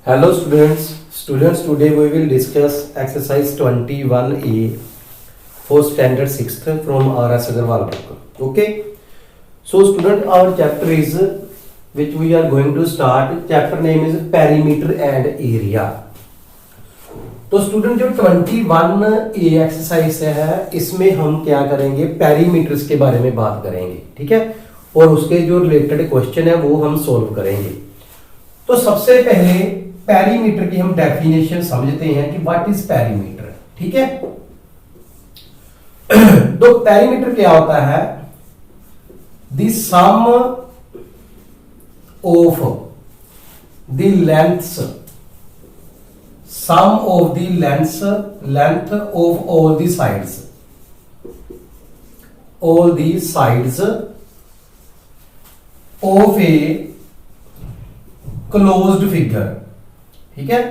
Hello students, today we will discuss exercise 21A for standard 6th from R.S. Agarwal book. Okay, so student, our chapter is which we are going to start. Chapter name is perimeter and area. तो student जो 21A exercise है इसमें हम क्या करेंगे, perimeters के बारे में बात करेंगे, ठीक है, और उसके जो रिलेटेड क्वेश्चन है वो हम सोल्व करेंगे। तो सबसे पहले पेरीमीटर की हम डेफिनेशन समझते हैं कि व्हाट इज पेरीमीटर, ठीक है। तो पेरीमीटर क्या होता है, the sum of the lengths, sum of the length of all the sides of a closed figure, ठीक है,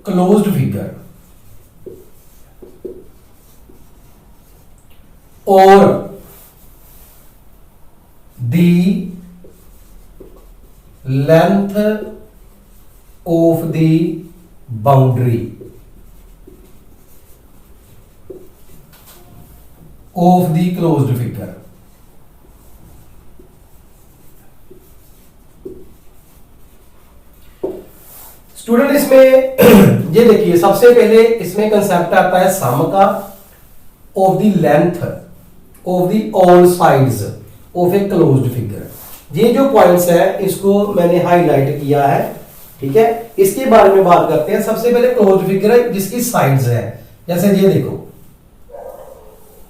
closed figure, or the length of the boundary of the closed figure। Student इसमें ये देखिए, सबसे पहले इसमें कंसेप्ट आता है सम का of the length of the all sides of a closed figure. ये जो पॉइंट्स है इसको मैंने हाईलाइट किया है, ठीक है। इसके बारे में बात करते हैं। सबसे पहले क्लोज्ड फिगर है जिसकी साइड्स है, जैसे ये देखो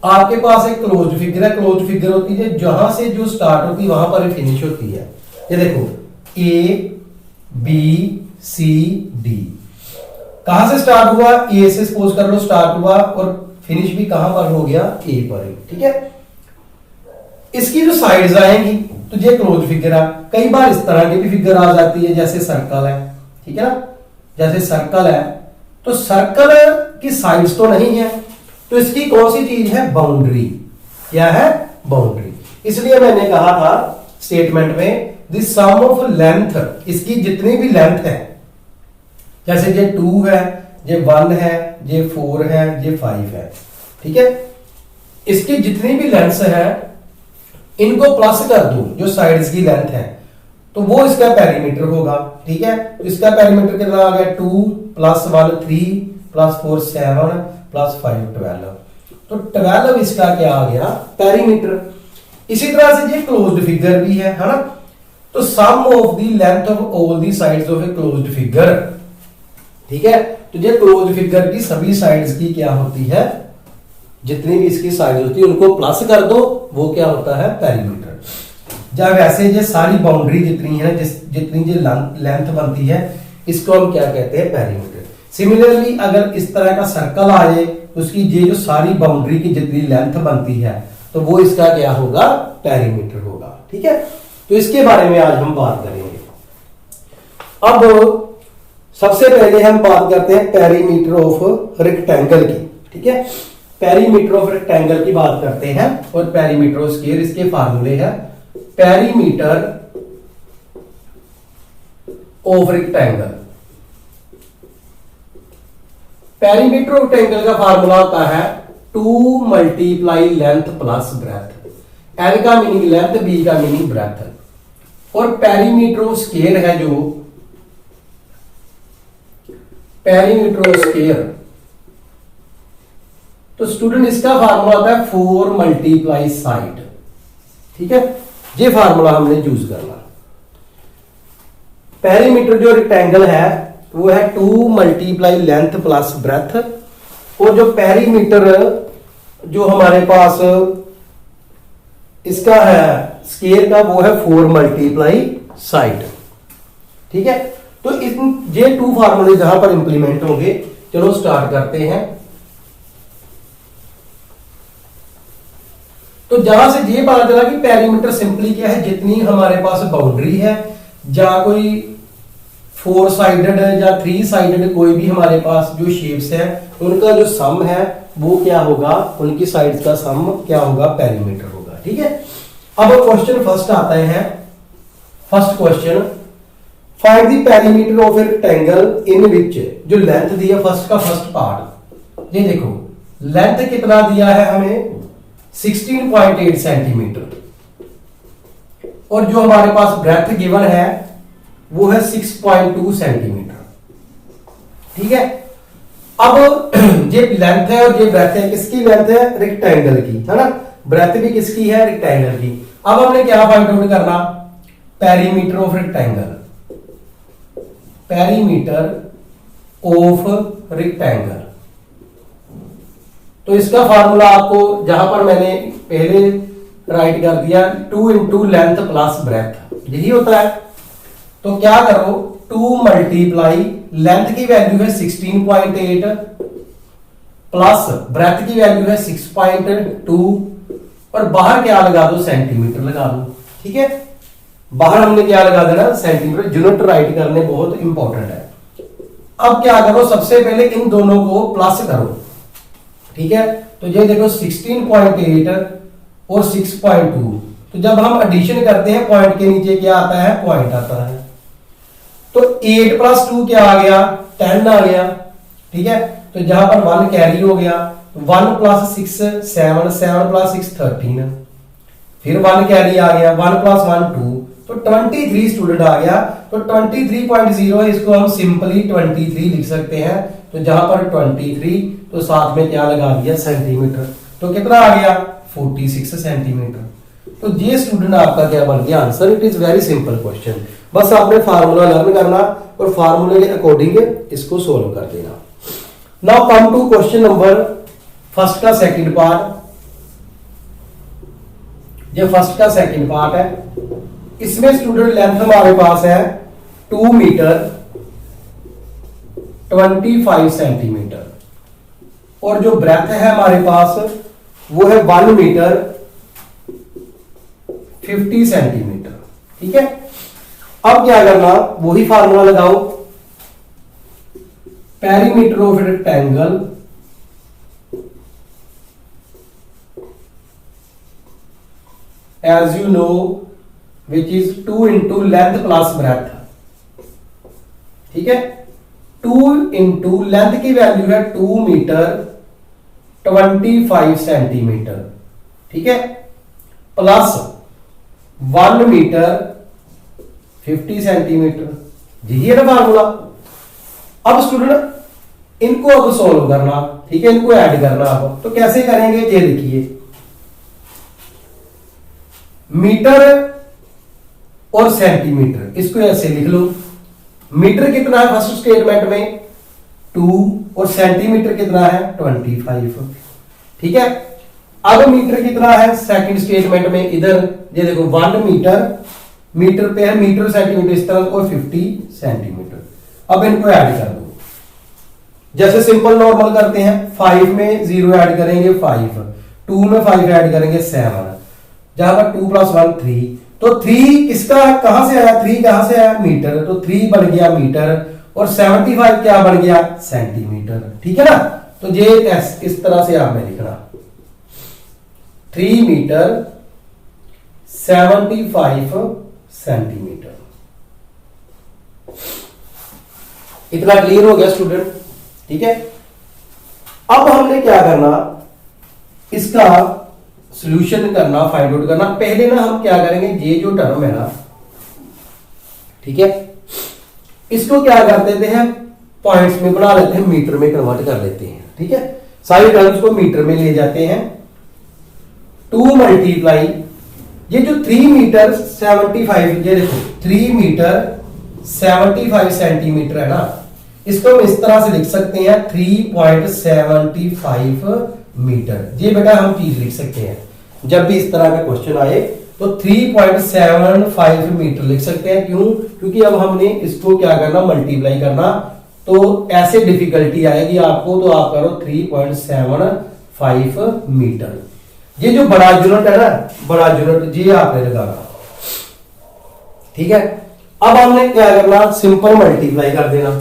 आपके पास एक क्लोज्ड फिगर है। क्लोज्ड फिगर होती है जहां से जो स्टार्ट होती है वहां पर फिनिश होती है। ये देखो ए बी सी डी, कहां से स्टार्ट हुआ, ए से सपोज कर लो स्टार्ट हुआ और फिनिश भी कहां पर हो गया, ए पर, ठीक है। इसकी जो साइड्स आएंगी तो ये क्लोज फिगर है। कई बार इस तरह की भी फिगर आ जाती है, जैसे सर्कल है, ठीक है ना, जैसे सर्कल है तो सर्कल की साइड्स तो नहीं है, तो इसकी कौन सी चीज है, बाउंड्री। क्या है, बाउंड्री। इसलिए मैंने कहा था स्टेटमेंट में द सम ऑफ लेंथ, इसकी जितनी भी लेंथ है, जैसे ये 2 है, ये 1 है, ये 4 है, ये 5 है, ठीक है, इसकी जितनी भी लेंथ है इनको प्लस कर दो जो साइड्स की लेंथ है तो वो इसका पेरीमीटर होगा, ठीक है। तो इसका पेरीमीटर कितना आ गया, 2 + 1 3 + 4 7 + 5 12, तो 12 इसका क्या आ गया, पेरीमीटर। इसी तरह से ये क्लोज्ड फिगर भी है ना, तो sum of the length of all the sides of a closed figure, ठीक है। तो ये क्लोज्ड फिगर की सभी साइड्स की क्या होती है, जितनी भी इसकी साइड होती है उनको प्लस कर दो, वो क्या होता है, पेरीमीटर। जब वैसे ये सारी बाउंड्री जितनी है, जितनी ये लेंथ बनती है, इसको हम क्या कहते हैं, पेरीमीटर। सिमिलरली अगर इस तरह का सर्कल आ जाए उसकी ये जो सारी बाउंड्री की जितनी लेंथ बनती है तो वो इसका क्या होगा, पेरीमीटर होगा, ठीक है। तो इसके बारे में आज हम बात करेंगे। अब सबसे पहले हम बात करते हैं पेरीमीटर ऑफ रेक्टेंगल की, ठीक है। पेरीमीटर ऑफ रेक्टेंगल की बात करते हैं और पेरीमीटर ऑफ स्क्वायर, इसके फार्मूले हैं। Perimeter of rectangle, perimeter of rectangle का फार्मूला होता है 2 × लेंथ प्लस ब्रेथ। एल का मीनिंग लेंथ, बी का मीनिंग ब्रेथ, और पेरीमीटर ऑफ स्क्वायर है जो पेरीमीटर ऑफ स्क्वायर, तो स्टूडेंट इसका फार्मूला होता है 4 × साइड, ठीक है। ये फार्मूला हमने यूज करना। पेरीमीटर जो रेक्टेंगल है वो है 2 × लेंथ प्लस ब्रेथ, और जो पेरीमीटर जो हमारे पास इसका है स्क्वायर का वो है 4 × साइड, ठीक है। तो ये 2 फार्मूले जहां पर इंप्लीमेंट होंगे, चलो स्टार्ट करते हैं। तो जहां से ये पता चला कि पेरीमीटर सिंपली क्या है, जितनी हमारे पास बाउंड्री है, या कोई 4 साइडेड या 3 साइडेड कोई भी हमारे पास जो शेप्स है उनका जो सम है वो क्या होगा, उनकी साइड्स का सम क्या होगा, पेरीमीटर होगा, ठीक है। अब क्वेश्चन फर्स्ट आता है, first question find the perimeter of a rectangle in which, जो लेंथ दी है फर्स्ट का फर्स्ट पार्ट, ये देखो लेंथ कितना दिया है हमें 16.8 सेंटीमीटर, और जो हमारे पास ब्रेथ गिवन है वो है 6.2 सेंटीमीटर। ठीक है, अब ये लेंथ है और ये ब्रेथ है, किसकी लेंथ है? रेक्टेंगल की, है ना। ब्रेथ भी किसकी है? रेक्टेंगल की। अब हमने क्या फाइंड आउट करना? Perimeter of rectangle, perimeter of rectangle. तो इसका फार्मूला आपको जहां पर मैंने पहले राइट कर दिया, 2 इंटू लेंथ प्लस ब्रेथ, यही होता है। तो क्या करो, 2 मल्टीप्लाई लेंथ की वैल्यू है 16.8 प्लस ब्रेथ की वैल्यू है 6.2, और बाहर क्या लगा दो? सेंटीमीटर लगा दो। ठीक है, बाहर हमने क्या लगा देना? सेंटीमीटर। यूनिट राइट करने बहुत इंपॉर्टेंट है। अब क्या करो, सबसे पहले इन दोनों को प्लस करो। ठीक है, तो ये देखो 16.8 और 6.2, तो जब हम एडिशन करते हैं पॉइंट के नीचे क्या आता है? पॉइंट आता है। तो 8 प्लस 2 क्या आ गया? 10 आ गया। ठीक है, तो जहां पर 1 कैरी हो गया, 1 प्लस 6 7, 7 प्लस 6 13, फिर 1 कैरी आ गया, 1 प्लस 1 2, तो 23 स्टूडेंट आ गया। तो 23.0 है, इसको हम सिंपली 23 लिख सकते हैं। तो जहां पर 23, तो साथ में क्या लगा दिया? सेंटीमीटर। तो कितना आ गया? 46 सेंटीमीटर। तो ये स्टूडेंट आपका क्या बन गया? Answer. It is very simple question. बस आपने फार्मूला लर्न करना और फार्मूले के अकॉर्डिंग इसको सोल्व कर देना। Now come to question number first का सेकंड पार्ट। ये फर्स्ट का सेकंड पार्ट है। इसमें स्टूडेंट लेंथ हमारे पास है 2 मीटर 25 सेंटीमीटर, और जो ब्रेथ है हमारे पास वो है 1 मीटर 50 सेंटीमीटर। ठीक है, अब क्या करना? वही फार्मूला लगाओ, perimeter of rectangle as you know which is 2 into length plus breadth। ठीक है, 2 into लेंथ की वैल्यू है 2 मीटर 25 सेंटीमीटर। ठीक है, प्लस 1 मीटर 50 सेंटीमीटर, यही है ना फार्मूला। अब स्टूडेंट इनको अब सॉल्व करना। ठीक है, इनको ऐड करना। अब तो कैसे करेंगे? ये देखिए, मीटर और सेंटीमीटर, इसको ऐसे लिख लो। मीटर कितना है फर्स्ट स्टेटमेंट में? 2, और सेंटीमीटर कितना है? 25। ठीक है, अब मीटर कितना है सेकंड स्टेटमेंट में? इधर ये देखो 1 मीटर, मीटर पे है मीटर सेंटीमीटर इस तरह, और 50 सेंटीमीटर। अब इनको ऐड कर दो, जैसे सिंपल नॉर्मल करते हैं। 5 में 0 ऐड करेंगे 5, 2 में 5 ऐड करेंगे 7, जहां पर 2 प्लस 1 3, तो 3 किसका कहां से आया? 3 कहां से आया? मीटर। तो 3 बन गया मीटर, और 75 क्या बन गया? सेंटीमीटर। ठीक है ना। तो ये इस तरह से आपने लिखना, 3 मीटर 75 सेंटीमीटर। इतना क्लियर हो गया स्टूडेंट? ठीक है, अब हमने क्या करना? इसका सॉल्यूशन करना, फाइंड आउट करना। पहले ना हम क्या करेंगे, ये जो टर्म है ना, ठीक है, इसको क्या कर देते हैं? पॉइंट्स में बना लेते हैं, मीटर में कन्वर्ट कर लेते हैं। ठीक है, सारी टर्म्स को मीटर में ले जाते हैं। 2 मल्टीप्लाई ये जो 3 मीटर 75, ये देखो 3 मीटर 75 सेंटीमीटर है ना, इसको हम इस तरह से लिख सकते हैं 3.75 मीटर। ये बेटा हम चीज लिख सकते हैं, जब भी इस तरह का क्वेश्चन आए तो 3.75 मीटर लिख सकते हैं। क्यों? क्योंकि अब हमने इसको क्या करना? मल्टीप्लाई करना। तो ऐसे डिफिकल्टी आएगी आपको, तो आप करो 3.75 मीटर। ये जो बड़ा यूनिट है ना, बड़ा यूनिट, ये आपने लगाना। ठीक है, अब हमने क्या करना? सिंपल मल्टीप्लाई कर देना।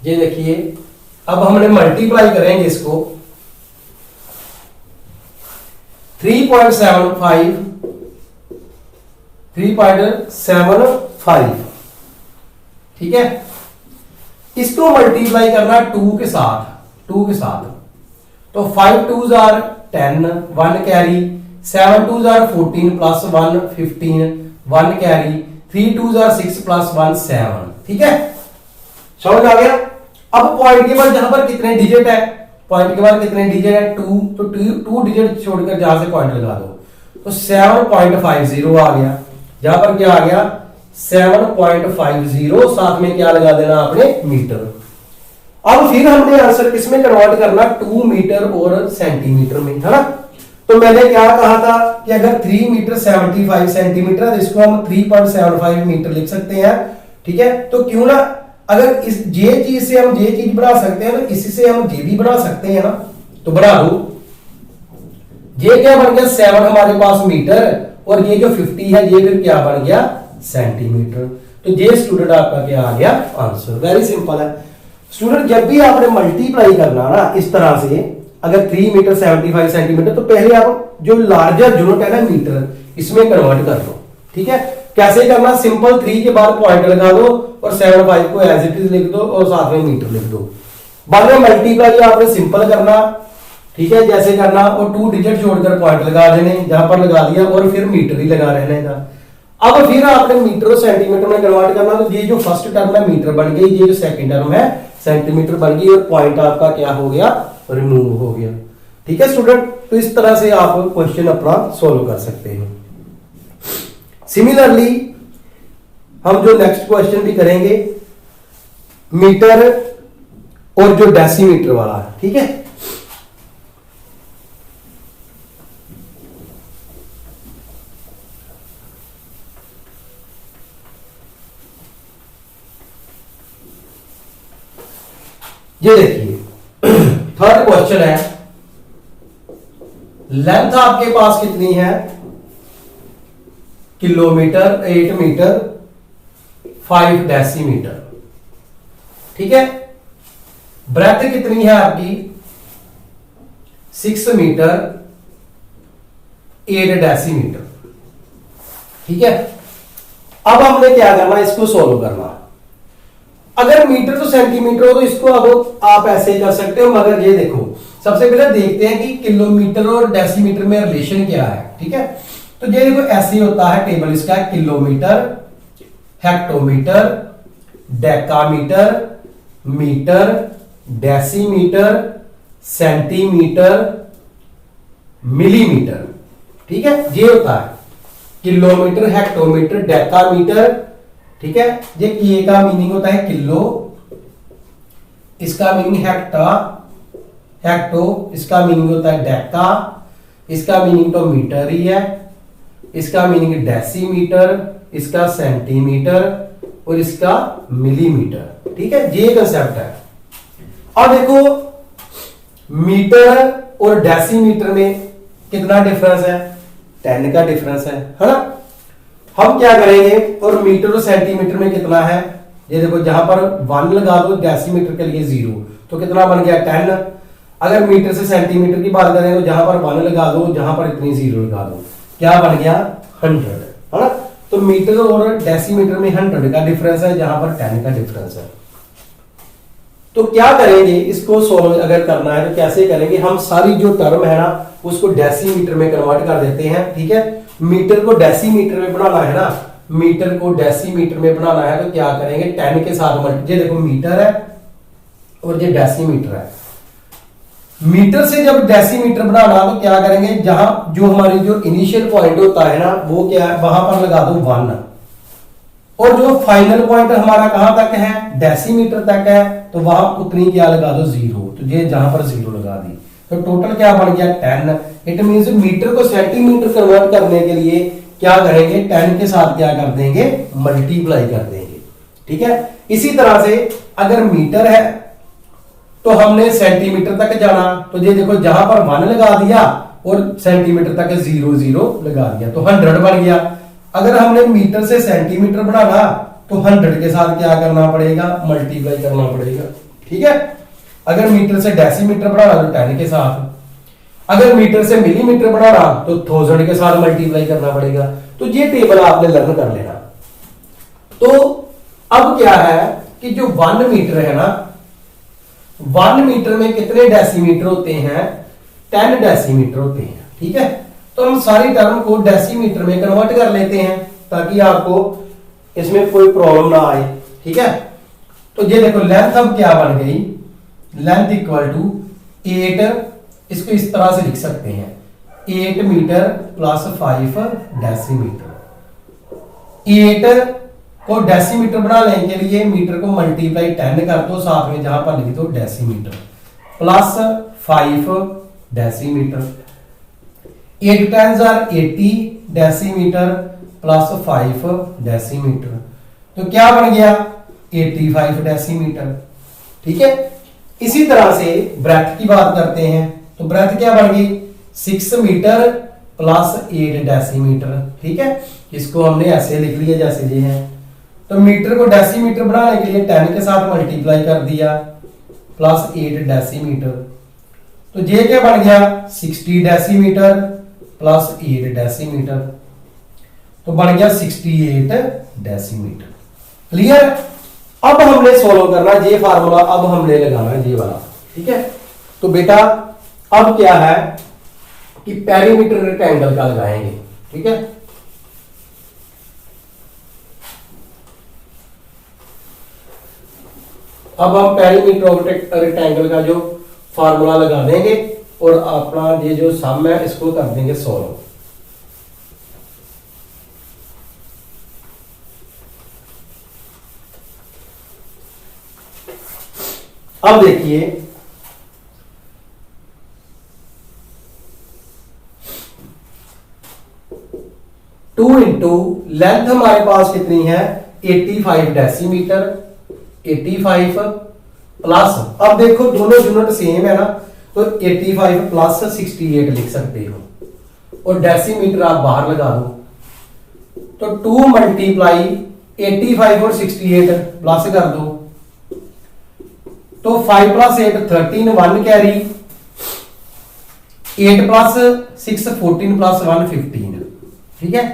ये देखिए, अब हमने मल्टीप्लाई करेंगे इसको 3.75 3.75, ठीक है। इसको मल्टीप्लाई करना 2 के साथ, तो 5 2s are 10, 1 carry, 7 2s are 14 plus 1 15, 1 carry, 3 2s are 6 plus 1 7, ठीक है। समझ आ गया। अब पॉइंट के बाद जहां पर कितने डिजिट है, पॉइंट के बाद कितने डिजिट है 2, तो 2 डिजिट छोड़कर जहां से पॉइंट लगा दो, तो 7.50 आ गया। जहां पर क्या आ गया 7.50, साथ में क्या लगा देना आपने मीटर। अब फिर हमने आंसर किसमें कन्वर्ट करना, 2 मीटर और सेंटीमीटर में, है ना। तो मैंने क्या कहा था कि अगर 3 मीटर 75 सेंटीमीटर है तो इसको हम 3.75 मीटर लिख सकते हैं, ठीक है। तो क्यों ना, अगर इस जे चीज से हम जे चीज बना सकते हैं तो इसी से हम जे भी बना सकते हैं ना, तो बना दो। ये क्या बन गया 7 हमारे पास मीटर, और ये जो 50 है ये फिर क्या बन गया सेंटीमीटर। तो ये स्टूडेंट आपका क्या आ गया आंसर। वेरी सिंपल है स्टूडेंट। जब भी आपने मल्टीप्लाई करना ना इस तरह से, अगर 3 मीटर 75 सेंटीमीटर, तो पहले आप जो लार्जर यूनिट है ना मीटर, इसमें कन्वर्ट कर लो, ठीक है। कैसे करना, सिंपल 3 के बाद पॉइंट लगा दो और 75 को एज इट इज लिख दो और साथ में मीटर लिख दो। बाद में मल्टीप्लाई आपने सिंपल करना, ठीक है, जैसे करना, और 2 डिजिट जोड़कर पॉइंट लगा देने, जहां पर लगा दिया, और फिर मीटर ही लगा रहने का। अब फिर आपने मीटर और सेंटीमीटर में कन्वर्ट करना, तो ये जो फर्स्ट टर्म है मीटर बन गई, ये जो सेकंड टर्म है सेंटीमीटर बन गई, और पॉइंट आपका क्या हो गया रिमूव हो गया, ठीक है स्टूडेंट। तो इस तरह से आप क्वेश्चन अपना सोल्व कर सकते हैं। सिमिलरली हम जो नेक्स्ट क्वेश्चन भी करेंगे मीटर और जो डेसीमीटर वाला है, ठीक है। ये देखिए थर्ड क्वेश्चन है, लेंथ आपके पास कितनी है किलोमीटर, 8 मीटर 5 डेसीमीटर, ठीक है। ब्रेथ कितनी है आपकी 6 मीटर 8 डेसीमीटर, ठीक है। अब हमने क्या करना, इसको सोल्व करना। अगर मीटर तो सेंटीमीटर हो तो इसको अब आप ऐसे कर सकते हो, मगर ये देखो सबसे पहले देखते हैं कि किलोमीटर और डेसीमीटर में रिलेशन क्या है, ठीक है। तो ये देखो ऐसे होता है टेबल इसका, kilometre, hectometre, decametre, metre, decimetre, centimetre, millimetre, ठीक है। ये होता है किलोमीटर, हेक्टोमीटर, डेकामीटर, ठीक है। ये के का मीनिंग होता है किलो, इसका मीनिंग हेक्टो, इसका मीनिंग होता है डेका, इसका मीनिंग तो मीटर ही है, इसका मीनिंग डेसीमीटर, इसका सेंटीमीटर और इसका मिलीमीटर, ठीक है। ये कंसेप्ट है। और देखो मीटर और डेसीमीटर में कितना डिफरेंस है, 10 का डिफरेंस है ना। हम क्या करेंगे, और मीटर और सेंटीमीटर में कितना है, ये देखो जहां पर 1 लगा दो डेसीमीटर के लिए 0, तो कितना बन गया 10। अगर मीटर से सेंटीमीटर की बात करें तो जहां पर 1 लगा दो, जहां पर इतनी 0 लगा दो, क्या बन गया 100, है ना। तो मीटर और डेसीमीटर में 100 का डिफरेंस है, जहां पर 10 का डिफरेंस है। तो क्या करेंगे, इसको सोल्व अगर करना है तो कैसे करेंगे, हम सारी जो टर्म है ना उसको डेसीमीटर में कन्वर्ट कर देते हैं, ठीक है। मीटर को डेसीमीटर में बनाना है ना, मीटर को डेसीमीटर में बनाना है तो क्या करेंगे 10 के साथ ये देखो मीटर है और ये डेसीमीटर है। मीटर से जब डेसीमीटर बनाना तो क्या करेंगे, जहां जो हमारी जो इनिशियल पॉइंट होता है ना वो क्या है, वहां पर लगा दो 1, और जो फाइनल पॉइंट हमारा कहां तक है डेसीमीटर तक है, तो वहां उतनी क्या लगा दो 0, तो ये जहां पर 0 लगा दी, तो टोटल क्या बन गया 10। इट मींस मीटर को सेंटीमीटर कन्वर्ट करने के लिए क्या करेंगे 10 के साथ क्या कर देंगे मल्टीप्लाई कर देंगे, ठीक है। इसी तरह से अगर मीटर है तो हमने सेंटीमीटर तक जाना, तो ये देखो जहां पर 1 लगा दिया और सेंटीमीटर तक 0 लगा दिया, तो 100 बन गया। अगर हमने मीटर से सेंटीमीटर बढ़ाना तो 100 के साथ क्या करना पड़ेगा मल्टीप्लाई करना पड़ेगा, ठीक है। अगर मीटर से डेसीमीटर बढ़ाना तो 10 के साथ। अगर मीटर से मिलीमीटर बनाना तो 1000 के साथ मल्टीप्लाई करना पड़ेगा। तो ये टेबल आपने लर्न कर लेना। तो अब क्या है कि जो 1 मीटर है ना, 1 मीटर में कितने डेसीमीटर होते हैं? 10 डेसीमीटर होते हैं। ठीक है, तो हम सारी टर्म को डेसीमीटर में कन्वर्ट कर लेते हैं ताकि आपको इसमें कोई प्रॉब्लम ना आए। ठीक है, तो ये देखो लेंथ अब क्या बन गई, लेंथ इक्वल टू 8, इसको इस तरह से लिख सकते हैं 8 मीटर प्लस 5 डेसीमीटर। 8 को डेसीमीटर बनाने के लिए मीटर को मल्टीप्लाई 10 कर दो, साथ में जहां पर लिख दो decimetre, plus 5 decimetre. 8 10 80 decimetre plus 5 decimetre, तो क्या बन गया? 85 डेसीमीटर। ठीक है, इसी तरह से ब्रेथ की बात करते हैं, तो ब्रेथ क्या बन गई? 6 मीटर प्लस 8 डेसीमीटर। ठीक है, इसको हमने ऐसे लिख लिया जैसे ये है। तो मीटर को डेसीमीटर बनाने के लिए 10 के साथ मल्टीप्लाई कर दिया प्लस 8 डेसीमीटर, तो ये क्या बन गया? 60 डेसीमीटर प्लस 8 डेसीमीटर, तो बन गया 68 डेसीमीटर। क्लियर? अब हमने सॉल्व करना ये फार्मूला, अब हमने लगाना ये वाला। ठीक है, तो बेटा अब क्या है कि पेरीमीटर रेक्टेंगल का लगाएंगे। ठीक है, अब हम पेरीमीटर ऑफ रेक्टेंगल का जो फार्मूला लगा देंगे और अपना ये जो सम है इसको कर देंगे सॉल्व। अब देखिए, टू इंटू लेंथ हमारे पास कितनी है? 85 डेसीमीटर। 85 प्लस, अब देखो दोनों यूनिट सेम है ना, तो 85 प्लस 68 लिख सकते हो और डेसीमीटर आप बाहर लगा दो। तो 2 मल्टीप्लाई 85 और 68 प्लस कर दो, तो 5 प्लस 8 13, 1 कैरी, 8 प्लस 6 14 प्लस 1 15। ठीक है,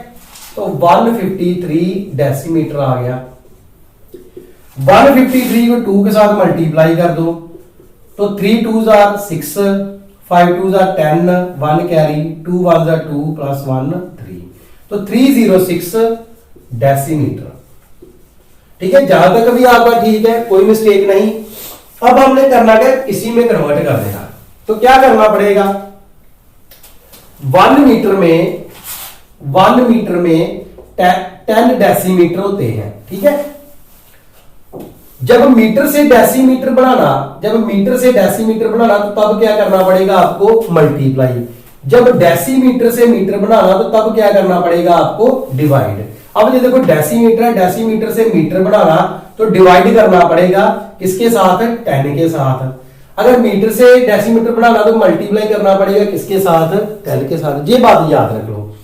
तो 153 डेसीमीटर आ गया। 153 को 2 के साथ मल्टीप्लाई कर दो, तो 3 2 6, 5 2 10, 1 कैरी, 2 1 2 प्लस 1 3, तो 306 डेसीमीटर। ठीक है, जहां तक भी आपका ठीक है, कोई मिस्टेक नहीं। अब हमने करना क्या? इसी में कन्वर्ट कर देना। तो क्या करना पड़ेगा? 1 मीटर में 10 डेसीमीटर होते हैं। ठीक है, जब मीटर से डेसीमीटर बनाना तो तब क्या करना पड़ेगा आपको? मल्टीप्लाई। जब डेसीमीटर से मीटर बनाना तो तब क्या करना पड़ेगा आपको? डिवाइड। अब ये देखो डेसीमीटर है, डेसीमीटर से मीटर बनाना तो डिवाइड करना पड़ेगा किसके साथ? 10 के साथ। अगर मीटर से डेसीमीटर बनाना तो मल्टीप्लाई करना पड़ेगा किसके साथ? 10 के साथ। ये बात याद रख लो।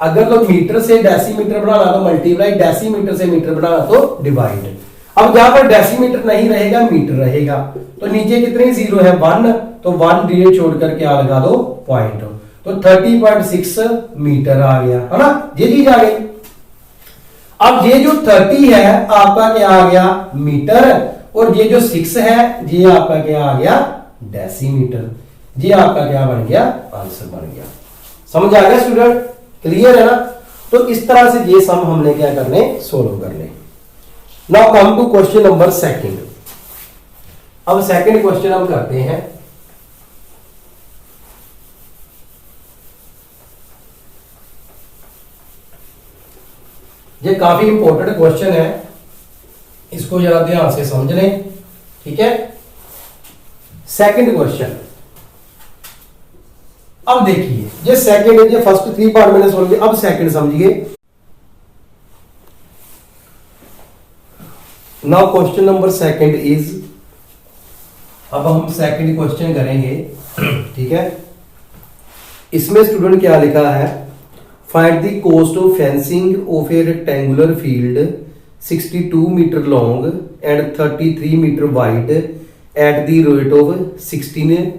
अगर तो मीटर से डेसीमीटर बनाना तो मल्टीप्लाई, डेसीमीटर से मीटर बनाना तो डिवाइड। अब जहां पर डेसीमीटर नहीं रहेगा, मीटर रहेगा, तो नीचे कितने जीरो है? 1, तो 1 जीरो छोड़कर क्या लगा दो? पॉइंट, तो 30.6 मीटर आ गया, है ना? ये चीज आ गई। अब ये जो 30 है आपका क्या आ गया? मीटर, और ये जो 6 है ये आपका क्या आ गया? डेसीमीटर। ये आपका क्या बन गया? आंसर बन गया। समझ आ गया स्टूडेंट? क्लियर है ना? तो इस तरह से ये सम हमने क्या करने? सोल्व करने। Now come to question number 2। अब सेकंड क्वेश्चन हम करते हैं। ये काफी इंपॉर्टेंट क्वेश्चन है, इसको जरा ध्यान से समझ लें। ठीक है, सेकंड क्वेश्चन। अब देखिए, ये सेकंड है, ये फर्स्ट 3 पार्ट मैंने सोल्व किया, अब सेकंड समझिए। नाउ क्वेश्चन नंबर 2 इज, अब हम सेकंड क्वेश्चन करेंगे। ठीक है, इसमें स्टूडेंट क्या लिखा है? Find the cost of fencing of a rectangular field 62 metre long and 33 metre wide at the rate of 16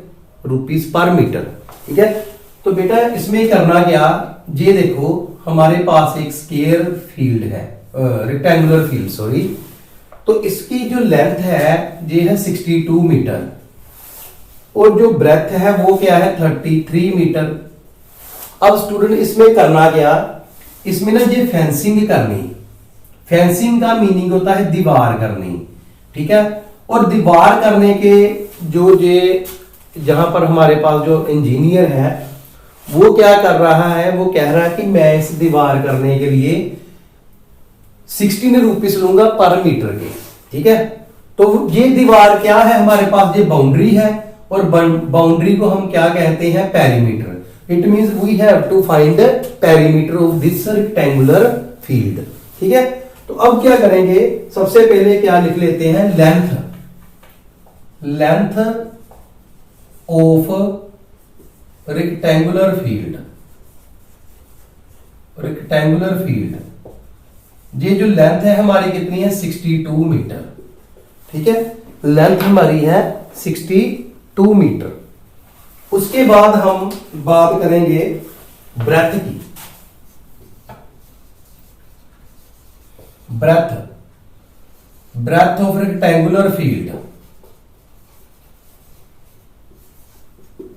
rupees per metre. ठीक है। तो बेटा इसमें करना क्या, ये देखो हमारे पास एक स्क्वायर फील्ड है, रेक्टेंगुलर फील्ड सॉरी, तो इसकी जो लेंथ है ये है 62 मीटर और जो ब्रेथ है वो क्या है 33 मीटर। अब स्टूडेंट इसमें करना क्या, इसमें ना ये फेंसिंग करनी, फेंसिंग का मीनिंग होता है दीवार करनी, ठीक है। और दीवार करने के जो ये जहां पर हमारे पास जो इंजीनियर है वो क्या कर रहा है, वो कह रहा है कि मैं इस दीवार करने के लिए 16 रुपीस लूंगा पर मीटर के, ठीक है। तो ये दीवार क्या है हमारे पास, ये बाउंड्री है और बाउंड्री को हम क्या कहते हैं, perimeter. It means we have to find perimeter of this rectangular field, ठीक है। तो अब क्या करेंगे, सबसे पहले क्या लिख लेते हैं, length of rectangular field, rectangular field ये जो लेंथ है हमारी कितनी है 62 मीटर, ठीक है। लेंथ हमारी है 62 मीटर। उसके बाद हम बात करेंगे ब्रेथ की, ब्रेथ ऑफ रेक्टेंगुलर फील्ड,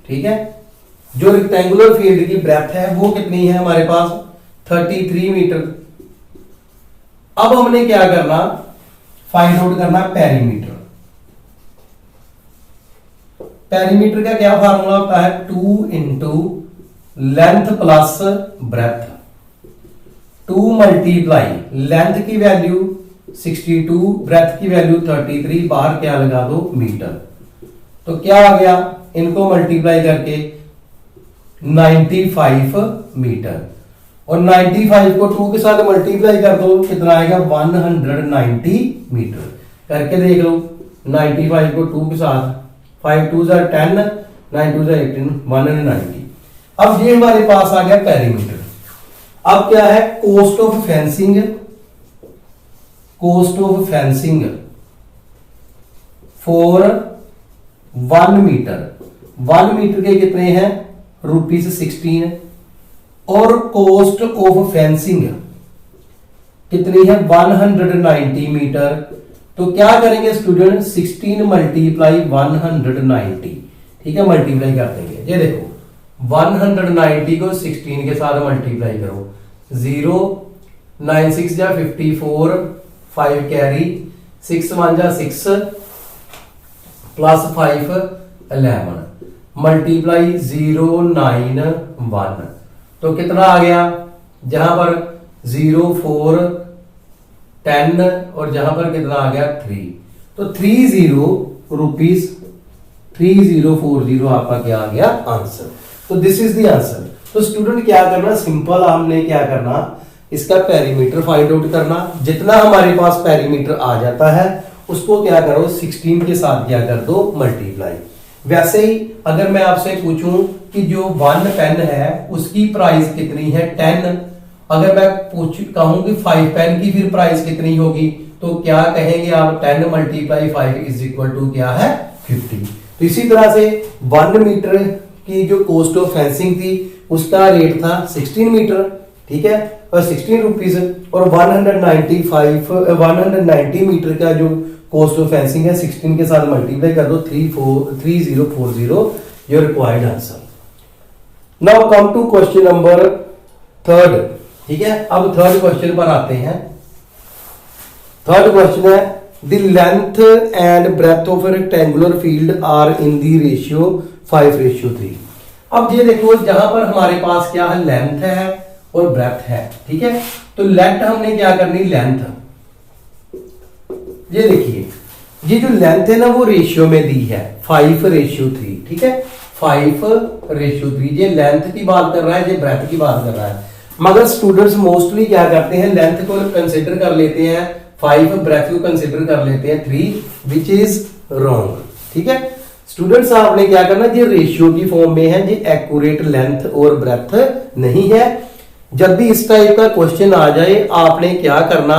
ठीक है। जो रेक्टेंगुलर फील्ड की ब्रेथ है वो कितनी है हमारे पास 33 मीटर। अब हमने क्या करना, फाइंड आउट करना पेरीमीटर। पेरीमीटर का क्या फार्मूला होता है, 2 into length plus breath, 2 multiply length की वैल्यू 62, ब्रेथ की वैल्यू 33, बाहर क्या लगा दो मीटर। तो क्या आ गया, इनको मल्टीप्लाई करके 95 मीटर, और 95 को 2 के साथ मल्टीप्लाई कर दो कितना आएगा 190 मीटर। करके देख लो, 95 को 2 के साथ 5 2 10, 9 2 18, 190। अब ये हमारे पास आ गया पेरीमीटर। अब क्या है, cost of fencing, cost of fencing for 1 metre, 1 metre के कितने हैं ₹16, और कोस्ट ऑफ फेंसिंग कितनी है 190 मीटर। तो क्या करेंगे स्टूडेंट, 16 मल्टीप्लाई 190, ठीक है, मल्टीप्लाई कर देंगे। ये देखो 190 को 16 के साथ मल्टीप्लाई करो, 0 9 6 जा 54, 5 कैरी, 6 1 जा 6 प्लस 5 11, मल्टीप्लाई 0 9 1, तो कितना आ गया, जहां पर 0 4 10 और जहां पर कितना आ गया 3, तो 30 रुपीस 3040 आपका क्या आ गया आंसर। तो दिस इज द आंसर। तो स्टूडेंट क्या करना, सिंपल हमने क्या करना, इसका पेरीमीटर फाइंड आउट करना। जितना हमारे पास पेरीमीटर आ जाता है उसको क्या करो 16 के साथ क्या कर दो मल्टीप्लाई। वैसे ही अगर मैं आपसे पूछूं कि जो 1 पेन है उसकी प्राइस कितनी है 10, अगर मैं कहूं कि 5 पेन की फिर प्राइस कितनी होगी, तो क्या कहेंगे आप 10 मल्टीप्लाई 5 इज इक्वल टू क्या है 50। तो इसी तरह से 1 मीटर की जो कॉस्ट ऑफ फेंसिंग थी उसका रेट था 16 मीटर, ठीक है, और 16 रुपीज, और 190 मीटर का जो कॉस्ट ऑफ फेंसिंग है 16 के साथ मल्टीप्लाई कर दो 3040 your required answer. Now come to question number 3, ठीक है। अब थर्ड क्वेश्चन पर आते हैं। थर्ड क्वेश्चन है the length and breadth of a rectangular field are in the ratio 5:3। अब ये देखो जहां पर हमारे पास क्या है लेंथ है और ब्रेथ है, ठीक है। तो लेंथ हमने क्या करनी, लेंथ ये देखिए, ये जो लेंथ है ना वो रेशियो में दी है 5:3, ठीक है, 5:3। ये लेंथ की बात कर रहा है, ये ब्रेथ की बात कर रहा है। मगर स्टूडेंट्स मोस्टली क्या करते हैं, लेंथ को कंसिडर कर लेते हैं 5, ब्रेथ को कंसिडर कर लेते हैं 3, विच इज रॉन्ग, ठीक है। स्टूडेंट्स आपने क्या करना, ये रेशियो की फॉर्म में है, ये एक्यूरेट लेंथ और ब्रेथ नहीं है। जब भी इस टाइप का क्वेश्चन आ जाए आपने क्या करना,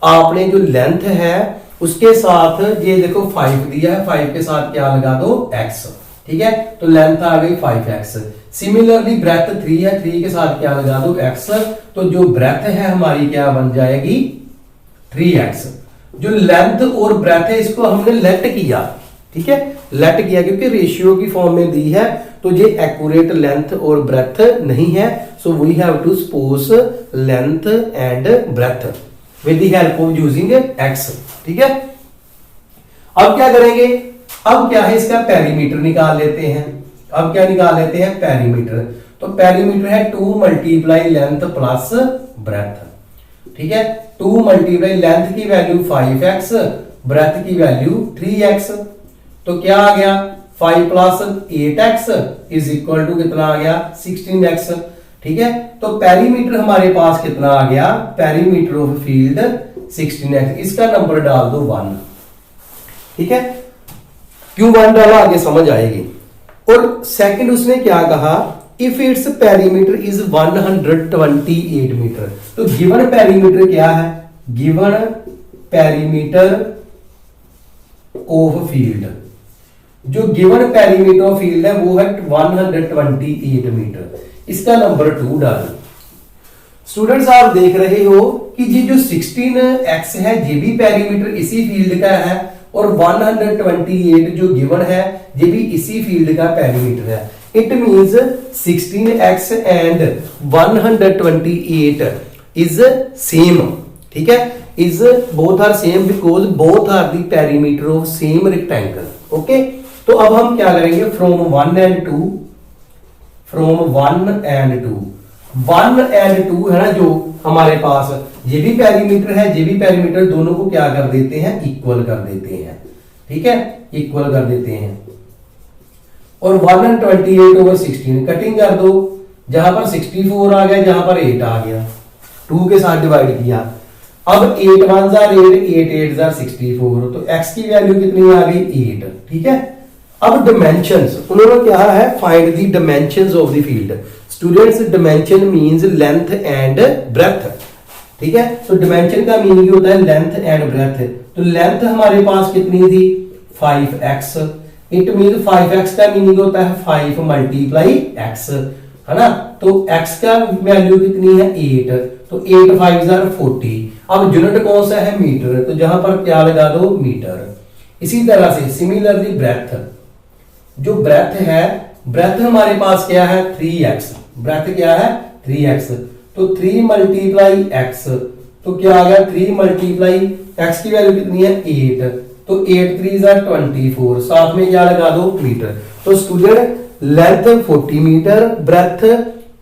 आपने जो लेंथ है उसके साथ ये देखो 5 दिया है, 5 के साथ क्या लगा दो x, ठीक है। तो लेंथ आ गई 5x, सिमिलरली ब्रेथ 3 है, 3 के साथ क्या लगा दो x, तो जो ब्रेथ है हमारी क्या बन जाएगी 3x। जो लेंथ और ब्रेथ है इसको हमने लेट किया, ठीक है, लेट किया क्योंकि रेशियो की फॉर्म में दी है, तो ये एक्यूरेट लेंथ और ब्रेथ नहीं है, so we have to suppose length and breadth with the help of using x, ठीक है। अब क्या करेंगे, अब क्या है इसका पेरीमीटर निकाल लेते हैं। अब क्या निकाल लेते हैं पेरीमीटर, तो पेरीमीटर है 2 मल्टीप्लाई लेंथ प्लस ब्रेथ, ठीक है। 2 मल्टीप्लाई लेंथ की वैल्यू 5x, ब्रेथ की वैल्यू 3x, तो क्या आ गया 5 plus 8x is equal to कितना आ गया 16x, ठीक है। तो पेरीमीटर हमारे पास कितना आ गया, पेरीमीटर ऑफ फील्ड 16x, इसका नंबर डाल दो 1, ठीक है। क्यों 1 डाला आगे समझ आएगी। और सेकंड उसने क्या कहा, if it's perimeter is 128 metre, तो गिवन पेरीमीटर क्या है, गिवन पेरीमीटर ऑफ फील्ड, जो गिवन पेरीमीटर ऑफ फील्ड है वो है 128 मीटर, इसका नंबर 2 डालो। स्टूडेंट्स आप देख रहे हो कि ये जो 16x है ये भी पेरीमीटर इसी फील्ड का है, और 128 जो गिवन है ये भी इसी फील्ड का पेरीमीटर है। It means 16x and 128 is same, ठीक है, is both are same because both are the perimeter of same rectangle, okay. तो अब हम क्या करेंगे, from 1 and 2, from 1 and 2, 1 and 2 है ना जो हमारे पास, ये भी पेरीमीटर है, ये भी पेरीमीटर, दोनों को क्या कर देते हैं, इक्वल कर देते हैं, ठीक है, इक्वल कर देते हैं। और 128 ओवर 16 कटिंग कर दो, जहां पर 64 आ गया, जहां पर 8 आ गया, 2 के साथ डिवाइड किया। अब 8 1 8, 8 8 64, तो x की वैल्यू कितनी आ गई 8, ठीक है। अब डिमेंशंस उन्होंने क्या है, find the dimensions of the field. Students dimension means length and breadth, ठीक है। तो डिमेंशन का मीनिंग होता है लेंथ एंड ब्रेथ। तो लेंथ हमारे पास कितनी थी 5x, इट मीन 5x का मीनिंग होता है 5 मल्टीप्लाई x, है ना। तो x का वैल्यू कितनी है 8, तो 8 5 40। अब यूनिट कौन सा है मीटर, तो जहां पर क्या लगा दो मीटर। इसी तरह से सिमिलरली ब्रेथ, जो ब्रेथ है, ब्रेथ हमारे पास क्या है 3x, ब्रेथ क्या है 3x, तो 3 मल्टीप्लाई x, तो क्या आ गया 3 मल्टीप्लाई x की वैल्यू कितनी है 8, तो 8 3 24, साथ में क्या लगा दो मीटर। तो student length 40 metre, breadth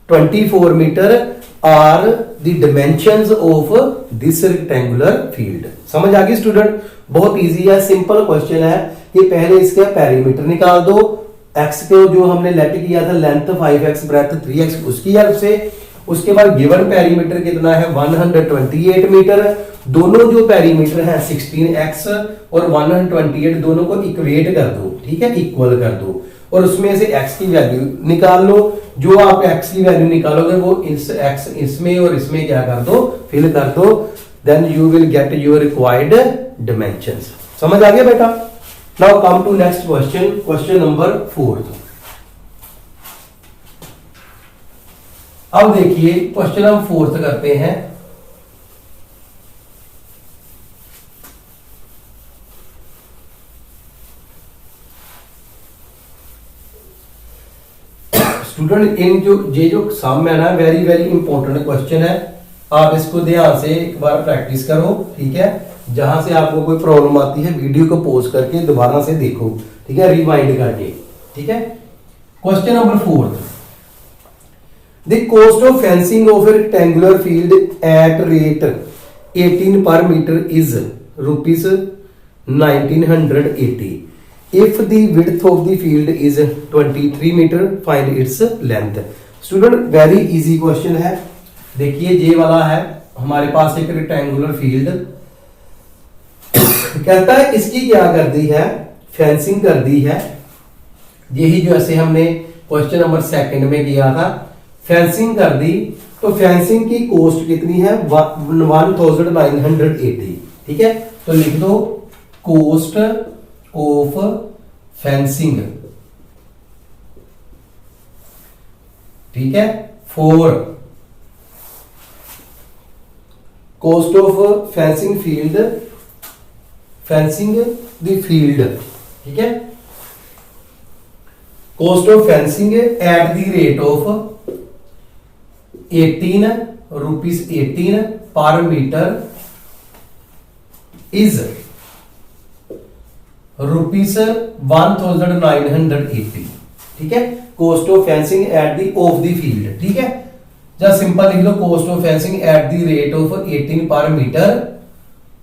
24 metre are the dimensions of this rectangular field. समझ आ गई स्टूडेंट, बहुत इजी है, सिंपल क्वेश्चन है कि पहले इसके पेरीमीटर निकाल दो, x को जो हमने लेट किया था लेंथ 5x, ब्रेथ 3x, उसकी हेल्प से। उसके बाद गिवन पेरीमीटर कितना है 128 मीटर। दोनों जो पेरीमीटर है 16x और 128 दोनों को इक्वेट कर दो, ठीक है, इक्वल कर दो, और उसमें से x की वैल्यू निकाल लो। जो आप x की वैल्यू निकालोगे वो इस x इसमें और इसमें क्या कर दो, फिल कर दो, then you will get your required dimensions. समझ आ गया बेटा। Now come to next question, question number 4। अब देखिए क्वेश्चन हम 4th करते हैं। स्टूडेंट इन जो सम है ना, वेरी वेरी इंपॉर्टेंट क्वेश्चन है, आप इसको ध्यान से एक बार प्रैक्टिस करो, ठीक है। जहां से आपको कोई प्रॉब्लम आती है वीडियो को पॉज करके दोबारा से देखो, ठीक है, रिवाइंड करके, ठीक है। Question number 4, the cost of fencing of a rectangular field at rate 18 per metre is rupees 1980 if the width of the field is 23 metre, find its length। Student very easy question है। देखिए ये वाला है हमारे पास एक rectangular field, कहता है इसकी क्या कर दी है, फेंसिंग कर दी है। यही जो ऐसे हमने क्वेश्चन नंबर 2 में किया था, फेंसिंग कर दी। तो फेंसिंग की कॉस्ट कितनी है 1980, ठीक है। तो लिख दो कॉस्ट ऑफ फेंसिंग ठीक है। 4 cost of fencing the field, ठीक है। Cost of fencing at the rate of 18 rupees 18 per metre is rupees 1980, ठीक है। Cost of fencing at the of the field, ठीक है। जब सिंपल लिख लो, cost of fencing at the rate of 18 per metre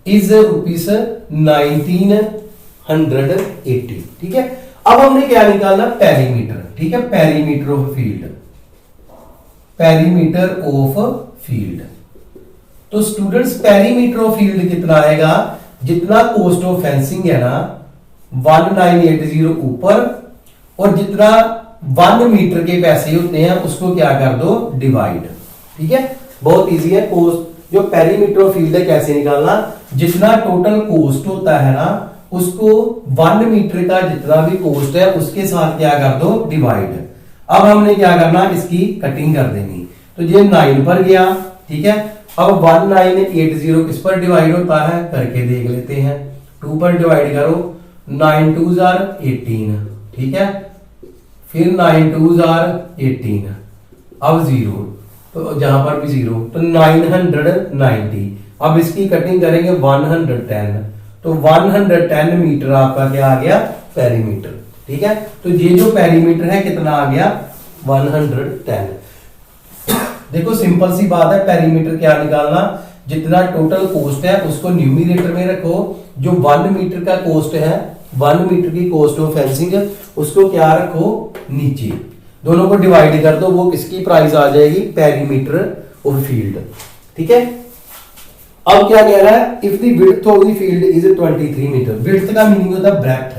is rupees 1980, ठीक है। अब हमने क्या निकालना, पेरीमीटर, ठीक है। Perimeter of field, perimeter of field. तो स्टूडेंट्स पेरीमीटर ऑफ फील्ड कितना आएगा, जितना कॉस्ट ऑफ फेंसिंग है ना 1980 ऊपर, और जितना 1 मीटर के पैसे होते हैं उसको क्या कर दो, डिवाइड, ठीक है। बहुत इजी है। कॉस्ट जो पेरीमीटर ऑफ फील्ड है कैसे निकालना, जितना टोटल कॉस्ट होता है ना उसको 1 मीटर का जितना भी कॉस्ट है उसके साथ क्या कर दो, डिवाइड। अब हमने क्या करना, इसकी कटिंग कर देनी। तो ये 9 पर गया, ठीक है। अब 1980 किस पर डिवाइड होता है करके देख लेते हैं। 2 पर डिवाइड करो, 9 2 आर 18, ठीक है। फिर 9 2 आर 18, अब 0, तो जहां पर भी 0, तो 990। अब इसकी कटिंग करेंगे 110, तो 110 मीटर आपका क्या आ गया, पेरीमीटर, ठीक है। तो ये जो पेरीमीटर है कितना आ गया, 110। देखो सिंपल सी बात है, पेरीमीटर क्या निकालना, जितना टोटल कॉस्ट है उसको न्यूमरेटर में रखो, जो 1 मीटर का कॉस्ट है, 1 मीटर की कॉस्ट ऑफ फेंसिंग उसको क्या रखो, नीचे। दोनों को डिवाइड कर दो, वो किसकी प्राइस आ जाएगी, पेरीमीटर ऑफ फील्ड, ठीक है। अब क्या कह रहा है, if the width of the field is 23 metre. Width का मीनिंग होता है ब्रेथ।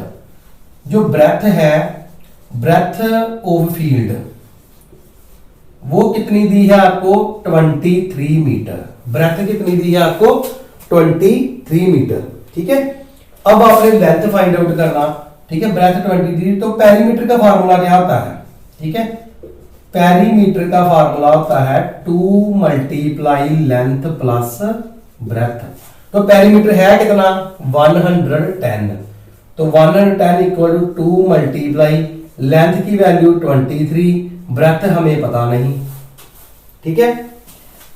जो ब्रेथ है, ब्रेथ ऑफ फील्ड वो कितनी दी है आपको, 23 मीटर। ब्रेथ कितनी दी है आपको, 23 मीटर, ठीक है। अब आपने लेंथ फाइंड आउट करना, ठीक है। ब्रेथ 23, तो पेरीमीटर का फार्मूला क्या होता है, ठीक है। पेरीमीटर का फार्मूला होता है 2 मल्टीप्लाई लेंथ प्लस ब्रेथ। तो पेरीमीटर है कितना, 110, तो 110 इक्वल टू 2 मल्टीप्लाई लेंथ की वैल्यू 23, ब्रेथ हमें पता नहीं, ठीक है।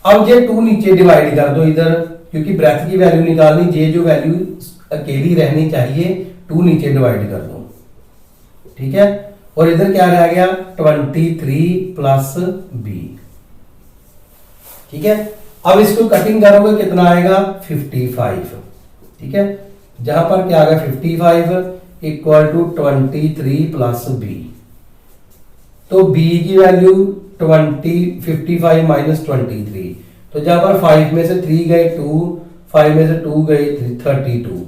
अब ये 2 नीचे डिवाइड कर दो इधर, क्योंकि ब्रेथ की वैल्यू निकालनी, ये जो वैल्यू अकेली रहनी चाहिए 2 नीचे डिवाइड कर दो, ठीक है। और इधर क्या रह गया, 23 प्लस बी, ठीक है। अब इसको कटिंग करोगे कितना आएगा, 55, ठीक है। जहां पर क्या आ गया 55 इक्वल टू 23 प्लस बी, तो b की वैल्यू 55 माइनस 23, तो जहां पर 5 में से 3 गए 2, 5 में से 2 गए 32,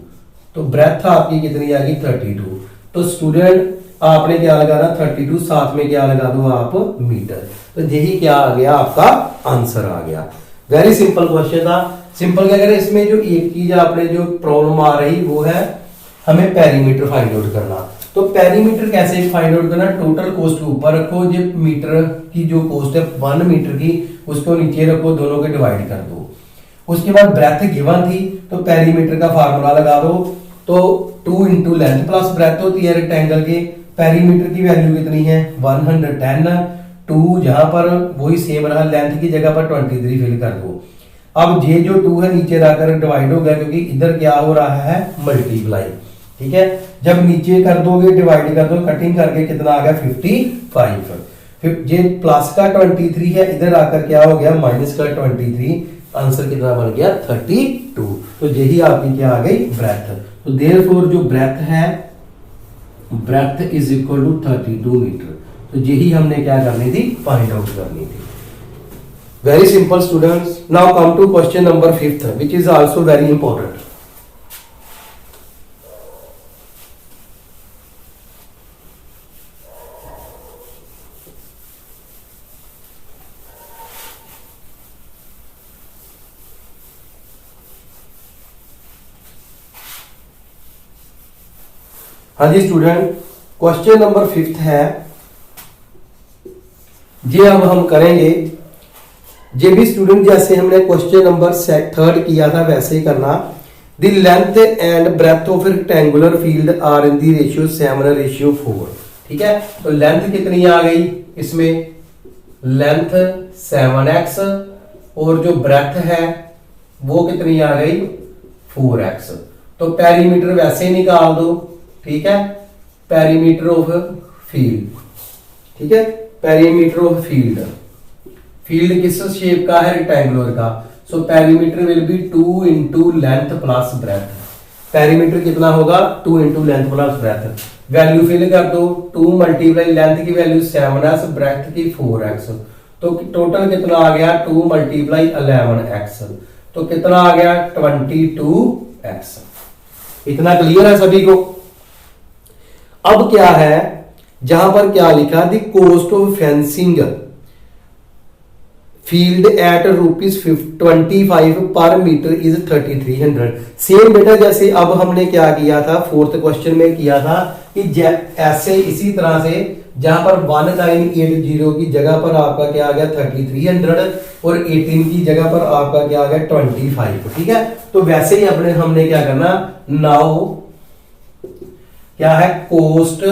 तो ब्रेथ आपकी कितनी आ गई, 32। तो स्टूडेंट आपने क्या लगाना, 32, साथ में क्या लगा दो आप, मीटर। तो यही क्या आ गया, आपका आंसर आ गया। वेरी सिंपल क्वेश्चन था। सिंपल क्या करें, इसमें जो एक चीज आपने जो प्रॉब्लम आ रही वो है हमें पेरीमीटर फाइंड आउट करना। तो पेरीमीटर कैसे फाइंड आउट करना, टोटल कॉस्ट के ऊपर रखो, जो मीटर की जो कॉस्ट है 1 मीटर की उसको नीचे रखो, दोनों को डिवाइड कर दो। उसके बाद ब्रेथ गिवन थी, तो पेरीमीटर का फार्मूला लगा दो, तो 2 इंटू लेंथ प्लस ब्रेथ होती है रेक्टेंगल के। पेरीमीटर की वैल्यू कितनी है, 110, 2 जहां पर वही सेम रहा, लेंथ की जगह पर 23 फिल कर दो। अब ये जो 2 है नीचे जाकर डिवाइड हो गया, क्योंकि इधर क्या हो रहा है, मल्टीप्लाई, ठीक है। जब नीचे कर दोगे डिवाइड कर दो, कटिंग करके कितना आ गया, 55। फिर ये प्लस का 23 है, इधर आकर क्या हो गया, माइनस का 23, आंसर कितना बन गया, 32। तो यही आपकी क्या आ गई, ब्रेथ। तो देयरफॉर जो ब्रेथ है, breadth is equal to 32 metre. तो यही हमने क्या करनी थी, फाइंड आउट करनी थी। Very simple students. Now come to question number 5th, which is also very important. हाँ जी स्टूडेंट, क्वेश्चन नंबर 5th है, ये अब हम करेंगे, ये भी स्टूडेंट जैसे हमने क्वेश्चन नंबर 3 किया था वैसे ही करना। The length and breadth of rectangular field are in the ratio 7:4। ठीक है, तो लेंथ कितनी आ गई इसमें, लेंथ 7x और जो ब्रेथ है वो कितनी आ गई 4x। तो पेरीमीटर वैसे ही निकाल दो। ठीक है, पेरीमीटर ऑफ फील्ड, ठीक है, पेरीमीटर ऑफ फील्ड, फील्ड किस शेप का है, रेक्टेंगुलर का। So perimeter will be 2 into length plus breadth. Perimeter कितना होगा 2 into length plus breadth. Value fill कर दो, 2 मल्टीप्लाई लेंथ की वैल्यू 7x, ब्रेथ की 4x, तो टोटल कितना आ गया 2 मल्टीप्लाई 11x, तो कितना आ गया 22x। इतना क्लियर है सभी को। अब क्या है, जहां पर क्या लिखा, the cost of fencing field at ₹25 पर मीटर इज 3300। सेम बेटा जैसे अब हमने क्या किया था 4th क्वेश्चन में किया था कि ऐसे इसी तरह से जहां पर 1980 की जगह पर आपका क्या आ गया 3300 और 18 की जगह पर आपका क्या आ गया 25। ठीक है, तो वैसे ही हमने क्या करना, नाउ क्या है cost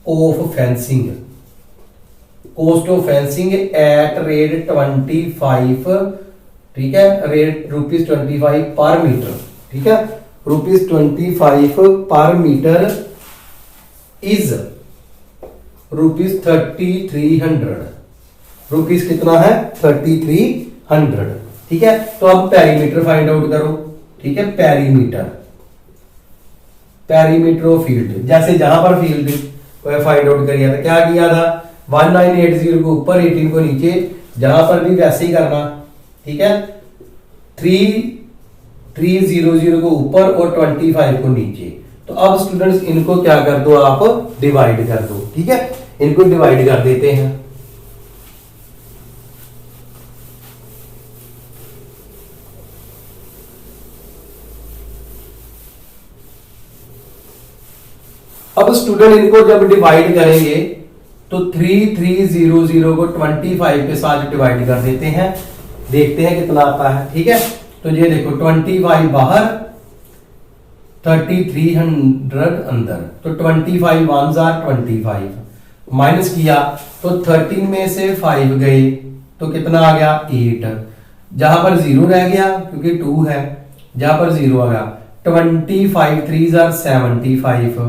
of fencing, cost of fencing at rate 25। ठीक है, रेट ₹25 पर मीटर। ठीक है, ₹25 पर मीटर इज ₹3300। रुपीज कितना है 3300। ठीक है, तो अब पेरीमीटर फाइंड आउट करो। ठीक है, पेरीमीटर, पेरीमीटर ऑफ फील्ड, जैसे जहां पर फील्ड फाइंड आउट किया था, क्या किया था 1980 को ऊपर 18 को नीचे, जहां पर भी वैसे ही करना। ठीक है, 3300 को ऊपर और 25 को नीचे। तो अब स्टूडेंट्स इनको क्या कर दो, आप डिवाइड कर दो। ठीक है, इनको डिवाइड कर देते हैं। अब स्टूडेंट इनको जब डिवाइड करेंगे तो 3300 को 25 के साथ डिवाइड कर देते हैं, देखते हैं कितना आता है। ठीक है, तो ये देखो 25 बाहर 3300 अंदर, तो 25 1 जार 25 माइनस किया तो 13 में से 5 गए तो कितना आ गया 8, जहां पर 0 रह गया क्योंकि 2 है, जहां पर 0 आ गया 25 3 जार 75,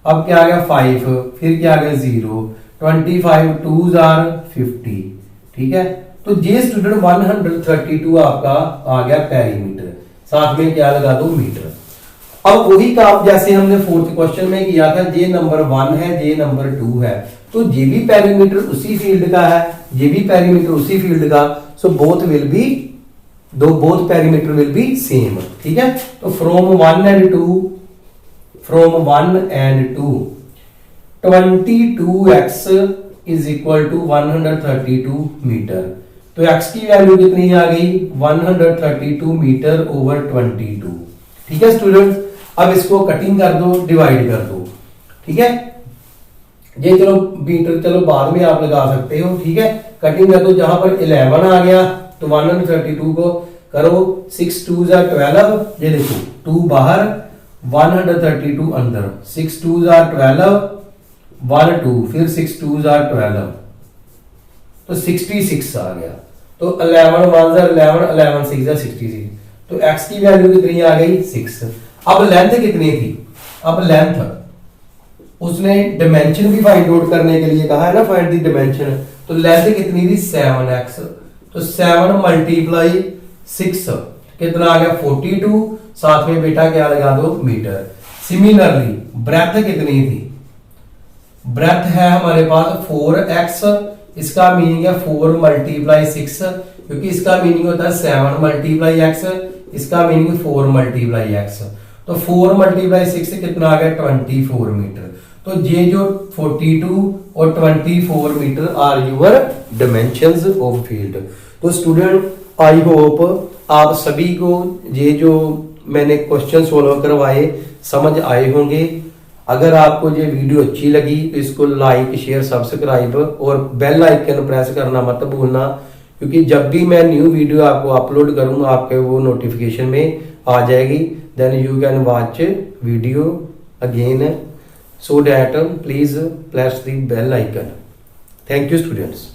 अब क्या आ गया 5, फिर क्या आ गया 0, 25 2 जार 50। ठीक है, तो ये स्टूडेंट 132 आपका आ गया पेरीमीटर, साथ में क्या लगा दो मीटर। अब वही काम जैसे हमने 4th क्वेश्चन में किया था, ये नंबर 1 है, ये नंबर 2 है, तो ये भी पेरीमीटर उसी फील्ड का है, ये भी पेरीमीटर उसी फील्ड का, so both will be both perimeter will be same. ठीक है, तो from 1 and 2 22x is equal to 132 metre. तो x की वैल्यू कितनी आ गई 132 मीटर ओवर 22। ठीक है स्टूडेंट्स, अब इसको कटिंग कर दो, डिवाइड कर दो। ठीक है, ये चलो मीटर चलो बाद में आप लगा सकते हो। ठीक है, कटिंग कर दो, जहां पर 11 आ गया तो 132 को करो 6 2 जार 12, ये देखो 2 बाहर 132 अंदर, 6 2 जार 12 1 2, फिर 6 2 जार 12 तो 66 आ गया। तो 11 1 जार 11 11 6 जार 66, तो x की वैल्यू कितनी आ गई 6। अब लेंथ कितनी थी, अब लेंथ उसने डायमेंशन भी फाइंड आउट करने के लिए कहा है ना, फाइंड द डायमेंशन, तो लेंथ कितनी थी 7x, तो 7 मल्टीप्लाई 6 कितना आ गया 42, साथ में बेटा क्या लगा दो मीटर। सिमिलरली ब्रेथ कितनी थी, ब्रेथ है हमारे पास 4x, इसका मीनिंग है 4 मल्टीप्लाई 6, क्योंकि इसका मीनिंग होता है 7 मल्टीप्लाई x, इसका मीनिंग 4 मल्टीप्लाई x, तो 4 मल्टीप्लाई 6 कितना आ गया 24 मीटर। तो ये जो 42 और 24 metre are your dimensions of field. तो स्टूडेंट आई होप आप सभी को ये जो मैंने क्वेश्चन सोल्व करवाए समझ आए होंगे। अगर आपको ये वीडियो अच्छी लगी तो इसको लाइक शेयर सब्सक्राइब और बेल आइकन प्रेस करना मत भूलना, क्योंकि जब भी मैं न्यू वीडियो आपको अपलोड करूंगा आपके वो नोटिफिकेशन में आ जाएगी। Then you can watch video again, so that please press the bell icon. Thank you students.